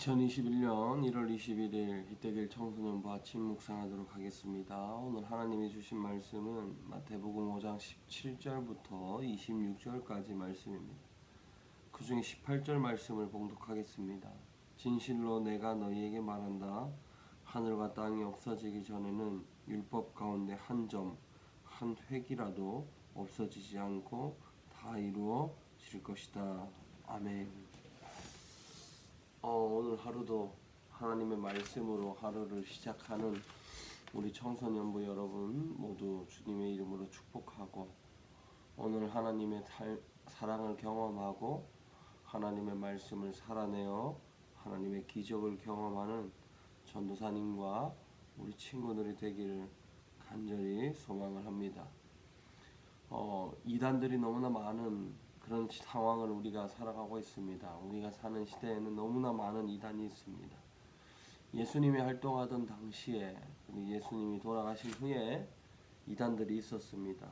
2021년 1월 21일 이태길 청소년부 아침 묵상하도록 하겠습니다. 오늘 하나님이 주신 말씀은 마태복음 5장 17절부터 26절까지 말씀입니다. 그 중에 18절 말씀을 봉독하겠습니다. 진실로 내가 너희에게 말한다. 하늘과 땅이 없어지기 전에는 율법 가운데 한 점, 한 획이라도 없어지지 않고 다 이루어질 것이다. 아멘. 오늘 하루도 하나님의 말씀으로 하루를 시작하는 우리 청소년부 여러분 모두 주님의 이름으로 축복하고, 오늘 하나님의 사랑을 경험하고 하나님의 말씀을 살아내어 하나님의 기적을 경험하는 전도사님과 우리 친구들이 되기를 간절히 소망을 합니다. 이단들이 너무나 많은 그런 상황을 우리가 살아가고 있습니다. 우리가 사는 시대에는 너무나 많은 이단이 있습니다. 예수님이 활동하던 당시에, 예수님이 돌아가신 후에 이단들이 있었습니다.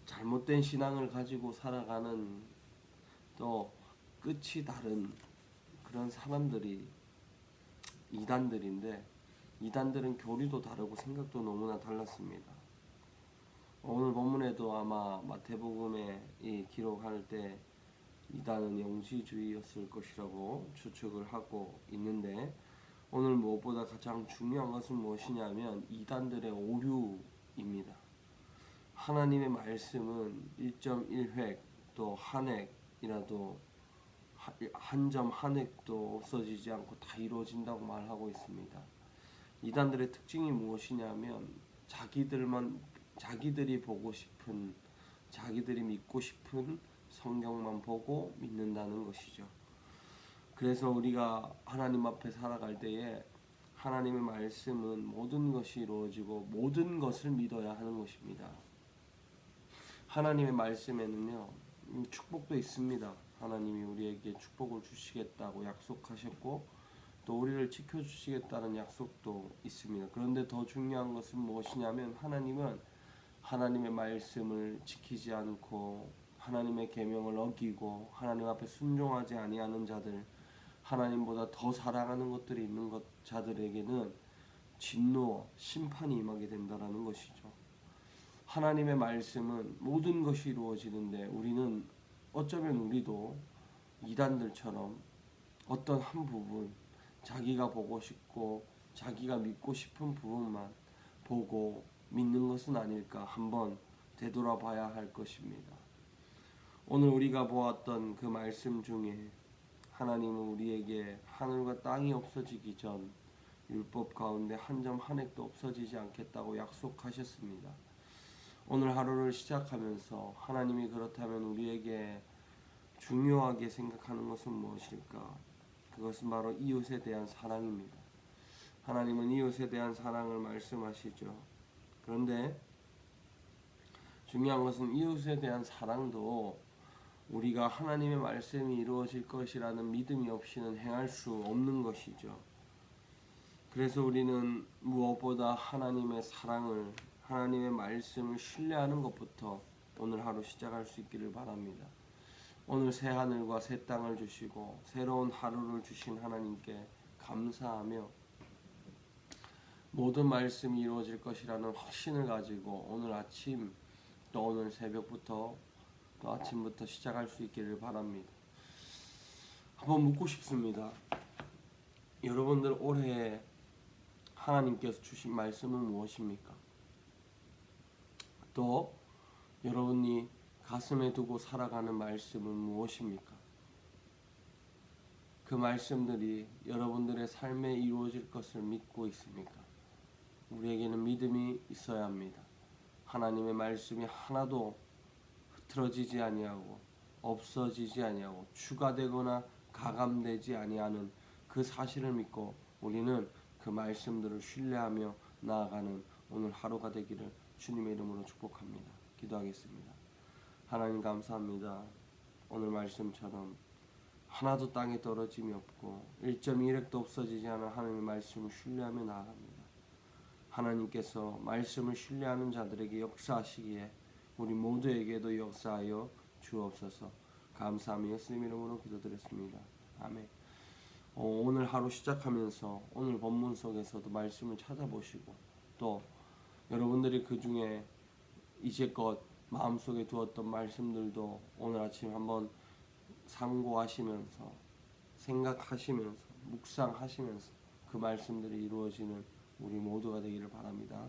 잘못된 신앙을 가지고 살아가는, 또 끝이 다른 그런 사람들이 이단들인데, 이단들은 교리도 다르고 생각도 너무나 달랐습니다. 오늘 본문에도 아마 마태복음에 기록할 때 이단은 영지주의였을 것이라고 추측을 하고 있는데, 오늘 무엇보다 가장 중요한 것은 무엇이냐면 이단들의 오류입니다. 하나님의 말씀은 1.1획 또 한 획이라도 한 점 한 획도 없어지지 않고 다 이루어진다고 말하고 있습니다. 이단들의 특징이 무엇이냐면 자기들이 보고 싶은, 자기들이 믿고 싶은 성경만 보고 믿는다는 것이죠. 그래서 우리가 하나님 앞에 살아갈 때에 하나님의 말씀은 모든 것이 이루어지고 모든 것을 믿어야 하는 것입니다. 하나님의 말씀에는요, 축복도 있습니다. 하나님이 우리에게 축복을 주시겠다고 약속하셨고, 또 우리를 지켜주시겠다는 약속도 있습니다. 그런데 더 중요한 것은 무엇이냐면, 하나님은 하나님의 말씀을 지키지 않고 하나님의 계명을 어기고 하나님 앞에 순종하지 아니하는 자들, 하나님보다 더 사랑하는 것들이 있는 자들에게는 진노, 심판이 임하게 된다라는 것이죠. 하나님의 말씀은 모든 것이 이루어지는데, 우리는 어쩌면 우리도 이단들처럼 어떤 한 부분, 자기가 보고 싶고 자기가 믿고 싶은 부분만 보고 믿는 것은 아닐까 한번 되돌아봐야 할 것입니다. 오늘 우리가 보았던 그 말씀 중에 하나님은 우리에게 하늘과 땅이 없어지기 전 율법 가운데 한 점 한 획도 없어지지 않겠다고 약속하셨습니다. 오늘 하루를 시작하면서 하나님이 그렇다면 우리에게 중요하게 생각하는 것은 무엇일까? 그것은 바로 이웃에 대한 사랑입니다. 하나님은 이웃에 대한 사랑을 말씀하시죠. 그런데 중요한 것은 이웃에 대한 사랑도 우리가 하나님의 말씀이 이루어질 것이라는 믿음이 없이는 행할 수 없는 것이죠. 그래서 우리는 무엇보다 하나님의 사랑을, 하나님의 말씀을 신뢰하는 것부터 오늘 하루 시작할 수 있기를 바랍니다. 오늘 새 하늘과 새 땅을 주시고 새로운 하루를 주신 하나님께 감사하며 모든 말씀이 이루어질 것이라는 확신을 가지고 오늘 아침, 또 오늘 새벽부터, 또 아침부터 시작할 수 있기를 바랍니다. 한번 묻고 싶습니다. 여러분들 올해 하나님께서 주신 말씀은 무엇입니까? 또 여러분이 가슴에 두고 살아가는 말씀은 무엇입니까? 그 말씀들이 여러분들의 삶에 이루어질 것을 믿고 있습니까? 우리에게는 믿음이 있어야 합니다. 하나님의 말씀이 하나도 흐트러지지 아니하고 없어지지 아니하고 추가되거나 가감되지 아니하는 그 사실을 믿고 우리는 그 말씀들을 신뢰하며 나아가는 오늘 하루가 되기를 주님의 이름으로 축복합니다. 기도하겠습니다. 하나님 감사합니다. 오늘 말씀처럼 하나도 땅에 떨어짐이 없고 1.1획도 없어지지 않은 하나님의 말씀을 신뢰하며 나아갑니다. 하나님께서 말씀을 신뢰하는 자들에게 역사하시기에 우리 모두에게도 역사하여 주옵소서. 감사하며 예수님 이름으로 기도드렸습니다. 아멘. 오늘 하루 시작하면서 오늘 본문 속에서도 말씀을 찾아보시고 또 여러분들이 그 중에 이제껏 마음속에 두었던 말씀들도 오늘 아침 한번 상고하시면서 생각하시면서 묵상하시면서 그 말씀들이 이루어지는 우리 모두가 되기를 바랍니다.